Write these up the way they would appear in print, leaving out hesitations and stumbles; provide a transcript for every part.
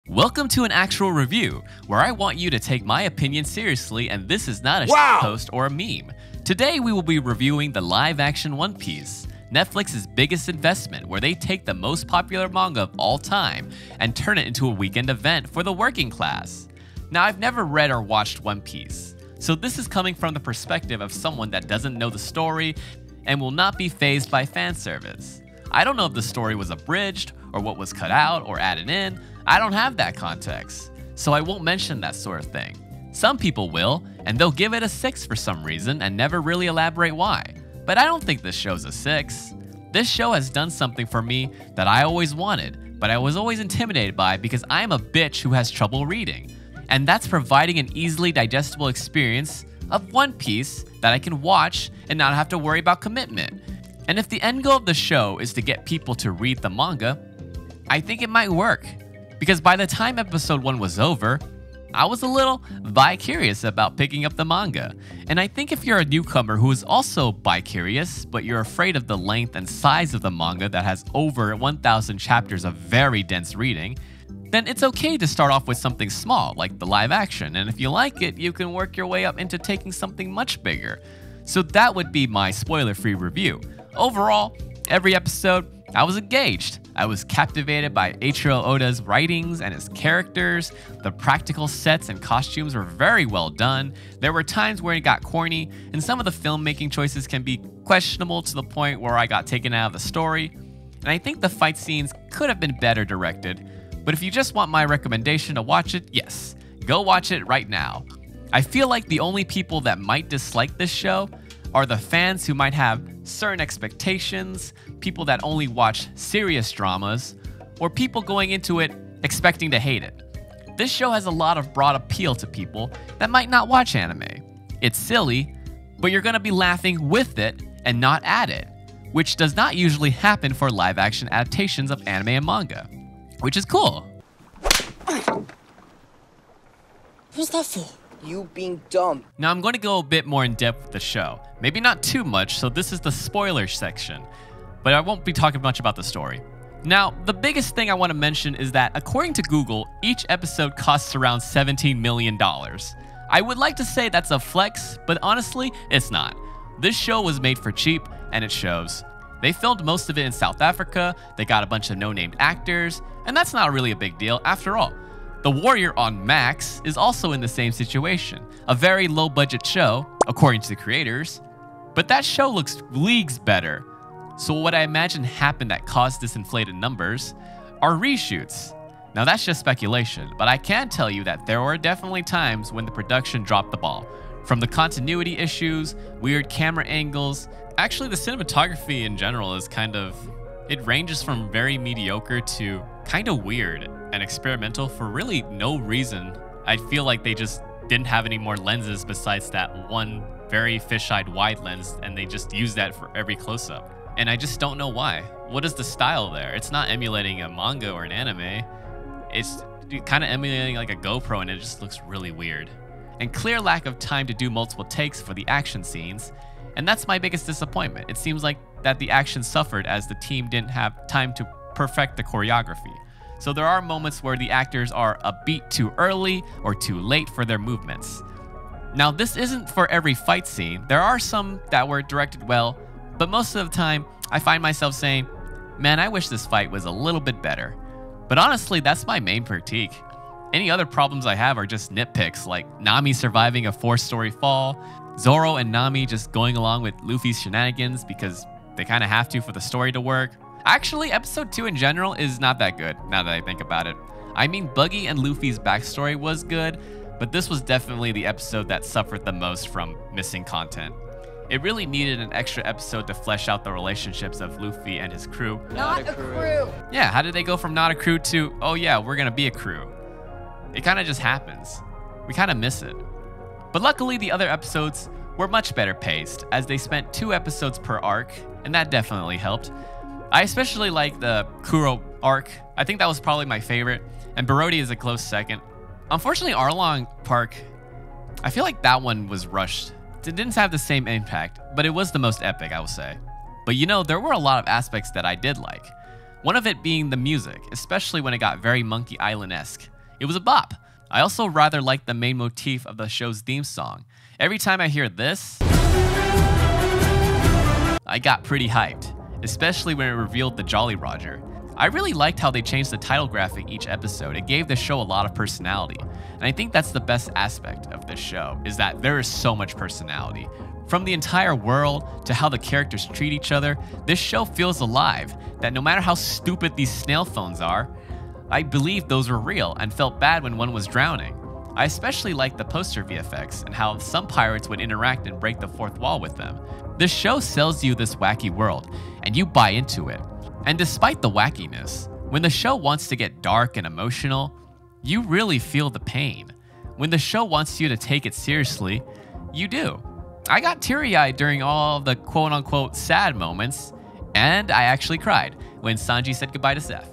Welcome to an actual review, where I want you to take my opinion seriously, and this is not a post or a meme. Today we will be reviewing the live-action One Piece, Netflix's biggest investment, where they take the most popular manga of all time and turn it into a weekend event for the working class. Now, I've never read or watched One Piece, so this is coming from the perspective of someone that doesn't know the story and will not be fazed by fan service. I don't know if the story was abridged or what was cut out or added in. I don't have that context, so I won't mention that sort of thing. Some people will, and they'll give it a 6 for some reason and never really elaborate why. But I don't think this show's a 6. This show has done something for me that I always wanted, but I was always intimidated by because I'm a bitch who has trouble reading. And that's providing an easily digestible experience of One Piece that I can watch and not have to worry about commitment. And if the end goal of the show is to get people to read the manga, I think it might work. Because by the time episode 1 was over, I was a little bi-curious about picking up the manga. And I think if you're a newcomer who is also bi-curious, but you're afraid of the length and size of the manga that has over 1,000 chapters of very dense reading, then it's okay to start off with something small, like the live action. And if you like it, you can work your way up into taking something much bigger. So that would be my spoiler-free review. Overall, every episode, I was engaged. I was captivated by Eiichiro Oda's writings and his characters. The practical sets and costumes were very well done. There were times where it got corny, and some of the filmmaking choices can be questionable to the point where I got taken out of the story. And I think the fight scenes could have been better directed. But if you just want my recommendation to watch it, yes, go watch it right now. I feel like the only people that might dislike this show are the fans who might have certain expectations, people that only watch serious dramas, or people going into it expecting to hate it. This show has a lot of broad appeal to people that might not watch anime. It's silly, but you're gonna be laughing with it and not at it, which does not usually happen for live-action adaptations of anime and manga, which is cool. What's that for? You being dumb. Now I'm going to go a bit more in depth with the show. Maybe not too much, so this is the spoiler section. But I won't be talking much about the story. Now, the biggest thing I want to mention is that according to Google, each episode costs around $17 million. I would like to say that's a flex, but honestly, it's not. This show was made for cheap, and it shows. They filmed most of it in South Africa, they got a bunch of no-named actors, and that's not really a big deal after all. The Warrior on Max is also in the same situation, a very low-budget show, according to the creators, but that show looks leagues better. So what I imagine happened that caused this inflated numbers are reshoots. Now that's just speculation, but I can tell you that there were definitely times when the production dropped the ball. From the continuity issues, weird camera angles, actually the cinematography in general is it ranges from very mediocre to kind of weird and experimental for really no reason. I feel like they just didn't have any more lenses besides that one very fisheye wide lens, and they just used that for every close-up. And I just don't know why. What is the style there? It's not emulating a manga or an anime. It's kind of emulating like a GoPro, and it just looks really weird. And clear lack of time to do multiple takes for the action scenes. And that's my biggest disappointment. It seems like that the action suffered as the team didn't have time to perfect the choreography. So there are moments where the actors are a beat too early or too late for their movements. Now this isn't for every fight scene. There are some that were directed well, but most of the time I find myself saying, man, I wish this fight was a little bit better. But honestly, that's my main critique. Any other problems I have are just nitpicks, like Nami surviving a 4-story fall, Zoro and Nami just going along with Luffy's shenanigans because they kind of have to for the story to work. Actually, episode 2 in general is not that good, now that I think about it. I mean, Buggy and Luffy's backstory was good, but this was definitely the episode that suffered the most from missing content. It really needed an extra episode to flesh out the relationships of Luffy and his crew. Not a crew. Yeah, how did they go from not a crew to, oh yeah, we're gonna be a crew? It kind of just happens. We kind of miss it. But luckily, the other episodes were much better paced, as they spent 2 episodes per arc, and that definitely helped. I especially like the Kuro arc. I think that was probably my favorite, and Parodies is a close second. Unfortunately, Arlong Park, I feel like that one was rushed. It didn't have the same impact, but it was the most epic, I will say. But you know, there were a lot of aspects that I did like. One of it being the music, especially when it got very Monkey Island-esque. It was a bop. I also rather like the main motif of the show's theme song. Every time I hear this, I got pretty hyped, especially when it revealed the Jolly Roger. I really liked how they changed the title graphic each episode. It gave the show a lot of personality. And I think that's the best aspect of this show, is that there is so much personality. From the entire world to how the characters treat each other, this show feels alive, that no matter how stupid these snail phones are, I believed those were real and felt bad when one was drowning. I especially liked the poster VFX and how some pirates would interact and break the fourth wall with them. This show sells you this wacky world, and you buy into it. And despite the wackiness, when the show wants to get dark and emotional, you really feel the pain. When the show wants you to take it seriously, you do. I got teary-eyed during all of the quote-unquote sad moments, and I actually cried when Sanji said goodbye to Seth.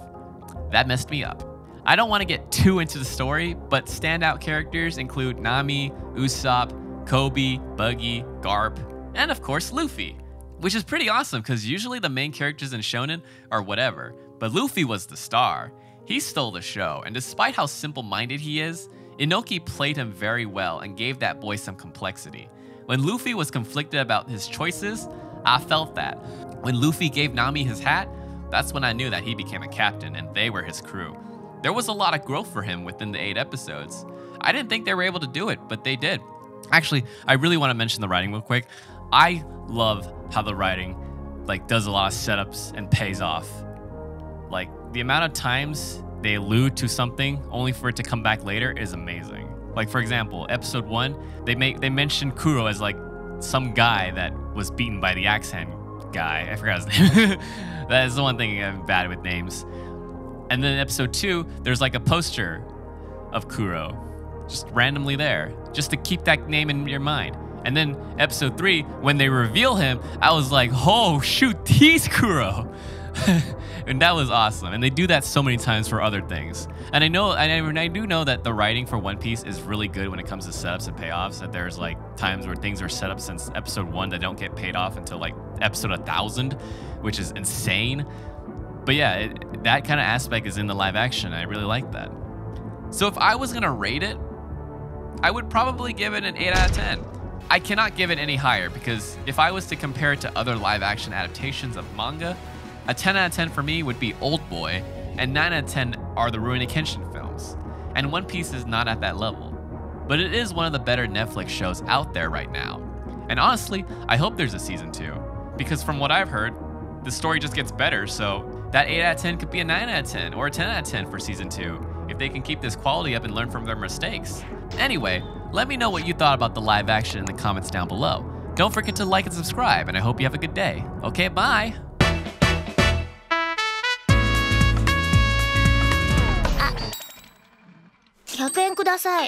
That messed me up. I don't want to get too into the story, but standout characters include Nami, Usopp, Kobe, Buggy, Garp, and of course Luffy. Which is pretty awesome because usually the main characters in shonen are whatever, but Luffy was the star. He stole the show, and despite how simple-minded he is, Inoki played him very well and gave that boy some complexity. When Luffy was conflicted about his choices, I felt that. When Luffy gave Nami his hat, that's when I knew that he became a captain and they were his crew. There was a lot of growth for him within the 8 episodes. I didn't think they were able to do it, but they did. Actually, I really want to mention the writing real quick. I love how the writing does a lot of setups and pays off. Like, the amount of times they allude to something only for it to come back later is amazing. Like, for example, episode 1, they mention Kuro as some guy that was beaten by the axe hand guy. I forgot his name. That is the one thing I'm bad with names. And then in episode 2, there's a poster of Kuro just randomly there, just to keep that name in your mind. And then episode 3, when they reveal him, I was like, oh shoot, he's Kuro. And that was awesome. And they do that so many times for other things. And I do know that the writing for One Piece is really good when it comes to setups and payoffs. That there's times where things are set up since episode 1 that don't get paid off until episode 1000, which is insane. But yeah, that kind of aspect is in the live action. I really like that. So if I was gonna rate it, I would probably give it an 8 out of 10. I cannot give it any higher because if I was to compare it to other live action adaptations of manga, a 10 out of 10 for me would be Old Boy, and 9 out of 10 are the Rurouni Kenshin films. And One Piece is not at that level. But it is one of the better Netflix shows out there right now. And honestly, I hope there's a season 2, because from what I've heard, the story just gets better, so that 8 out of 10 could be a 9 out of 10 or a 10 out of 10 for season 2, if they can keep this quality up and learn from their mistakes. Anyway, let me know what you thought about the live action in the comments down below. Don't forget to like and subscribe, and I hope you have a good day. Okay, bye! 100円ください。